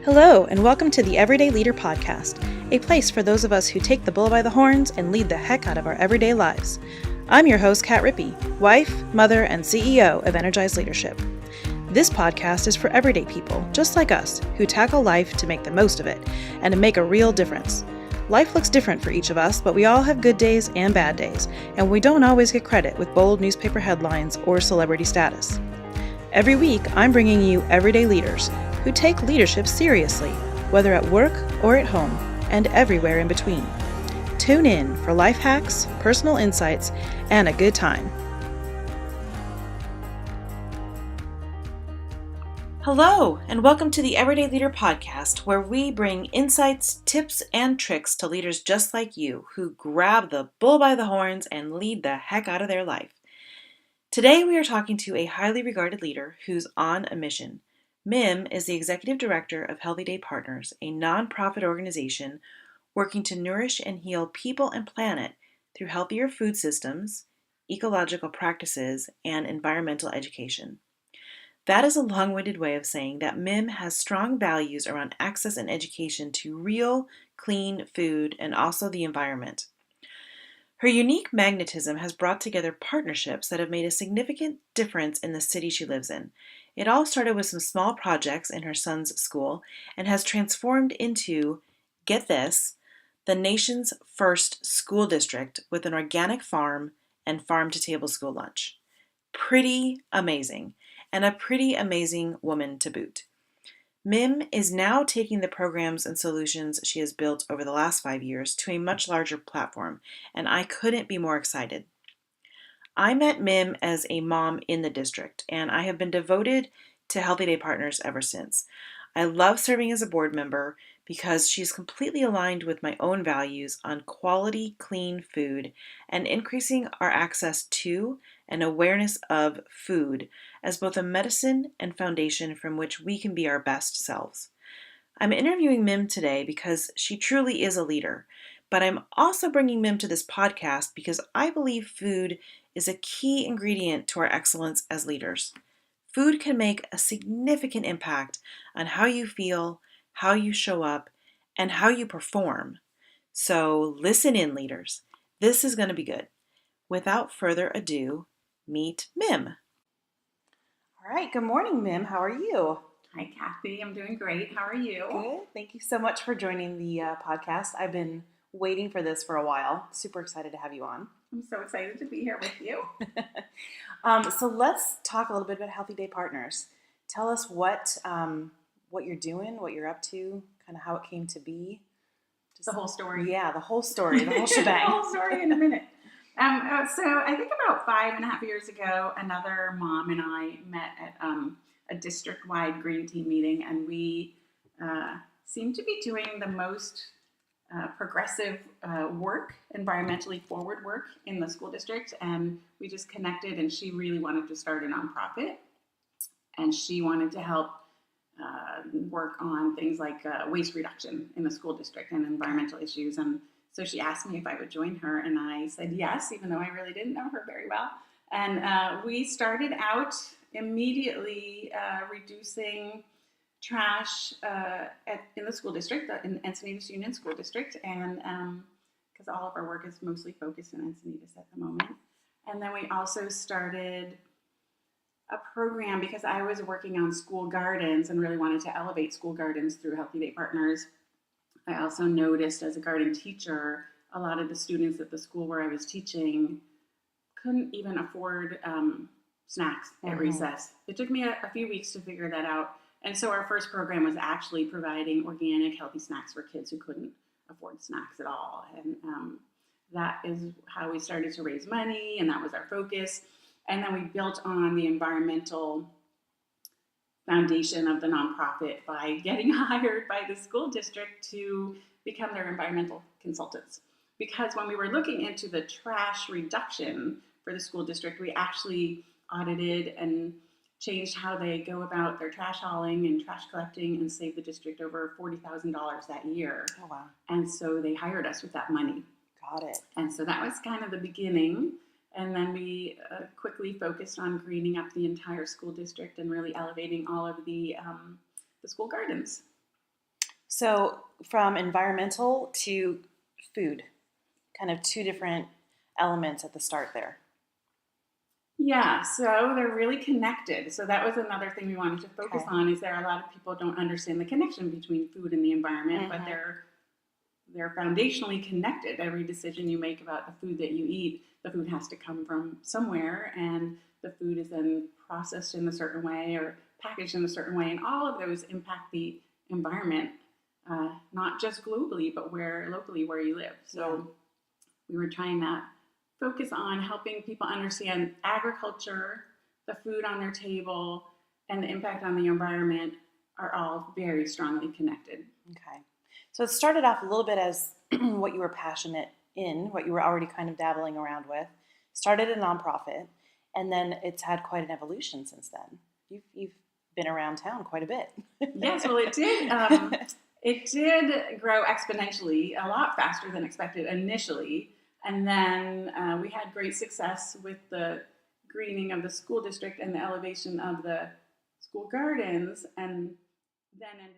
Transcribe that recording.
Hello, and welcome to the Everyday Leader Podcast, a place for those of us who take the bull by the horns and lead the heck out of our everyday lives. I'm your host, Kat Rippey, wife, mother, and CEO of Energize Leadership. This podcast is for everyday people, just like us, who tackle life to make the most of it and to make a real difference. Life looks different for each of us, but we all have good days and bad days, and we don't always get credit with bold newspaper headlines or celebrity status. Every week, I'm bringing you everyday leaders who take leadership seriously, whether at work or at home, and everywhere in between. Tune in for life hacks, personal insights, and a good time. Hello, and welcome to the Everyday Leader Podcast, where we bring insights, tips, and tricks to leaders just like you who grab the bull by the horns and lead the heck out of their life. Today, we are talking to a highly regarded leader who's on a mission. Mim is the Executive Director of Healthy Day Partners, a nonprofit organization working to nourish and heal people and planet through healthier food systems, ecological practices, and environmental education. That is a long-winded way of saying that Mim has strong values around access and education to real, clean food and also the environment. Her unique magnetism has brought together partnerships that have made a significant difference in the city she lives in. It all started with some small projects in her son's school and has transformed into, get this, the nation's first school district with an organic farm and farm-to-table school lunch. Pretty amazing, and a pretty amazing woman to boot. Mim is now taking the programs and solutions she has built over the last 5 years to a much larger platform, and I couldn't be more excited. I met Mim as a mom in the district, and I have been devoted to Healthy Day Partners ever since. I love serving as a board member because she's completely aligned with my own values on quality, clean food and increasing our access to and awareness of food as both a medicine and foundation from which we can be our best selves. I'm interviewing Mim today because she truly is a leader, but I'm also bringing Mim to this podcast because I believe food is a key ingredient to our excellence as leaders. Food can make a significant impact on how you feel, how you show up, and how you perform. So listen in, leaders. This is going to be good. Without further ado, meet Mim. All right, good morning, Mim. How are you? Hi, Kathy. I'm doing great. How are you? Good. Thank you so much for joining the podcast. I've been waiting for this for a while. Super excited to have you on. I'm so excited to be here with you. So let's talk a little bit about Healthy Day Partners. Tell us what you're doing, what you're up to, kind of how it came to be. Just the whole story. Yeah, the whole story, the whole shebang. The whole story in a minute. So I think about 5.5 years ago, another mom and I met at a district-wide green team meeting, and we seemed to be doing the most progressive work, environmentally forward work in the school district, and we just connected, and she really wanted to start a nonprofit, and she wanted to help work on things like waste reduction in the school district and environmental issues. And so she asked me if I would join her, and I said yes, even though I really didn't know her very well. And we started out immediately reducing trash in the school district, in Encinitas Union School District, and because all of our work is mostly focused in Encinitas at the moment. And then we also started a program because I was working on school gardens and really wanted to elevate school gardens through Healthy Day Partners. I also noticed as a garden teacher, a lot of the students at the school where I was teaching couldn't even afford snacks at recess. It took me a few weeks to figure that out. And so our first program was actually providing organic, healthy snacks for kids who couldn't afford snacks at all. And that is how we started to raise money, and that was our focus. And then we built on the environmental foundation of the nonprofit by getting hired by the school district to become their environmental consultants. Because when we were looking into the trash reduction for the school district, we actually audited and changed how they go about their trash hauling and trash collecting and saved the district over $40,000 that year. Oh, wow. And so they hired us with that money. Got it. And so that was kind of the beginning. And then we quickly focused on greening up the entire school district and really elevating all of the school gardens. So, from environmental to food, kind of two different elements at the start there. Yeah, so they're really connected. So that was another thing we wanted to focus Okay. on is there a lot of people don't understand the connection between food and the environment, but Mm-hmm. they're foundationally connected. Every decision you make about the food that you eat, the food has to come from somewhere, and the food is then processed in a certain way or packaged in a certain way, and all of those impact the environment, not just globally, but where locally where you live. Yeah. So we were trying to focus on helping people understand agriculture, the food on their table, and the impact on the environment are all very strongly connected. Okay. So it started off a little bit as what you were passionate in, what you were already kind of dabbling around with. Started a nonprofit, and then it's had quite an evolution since then. You've been around town quite a bit. Yes, well, it did. It did grow exponentially, a lot faster than expected initially, and then we had great success with the greening of the school district and the elevation of the school gardens, and then ended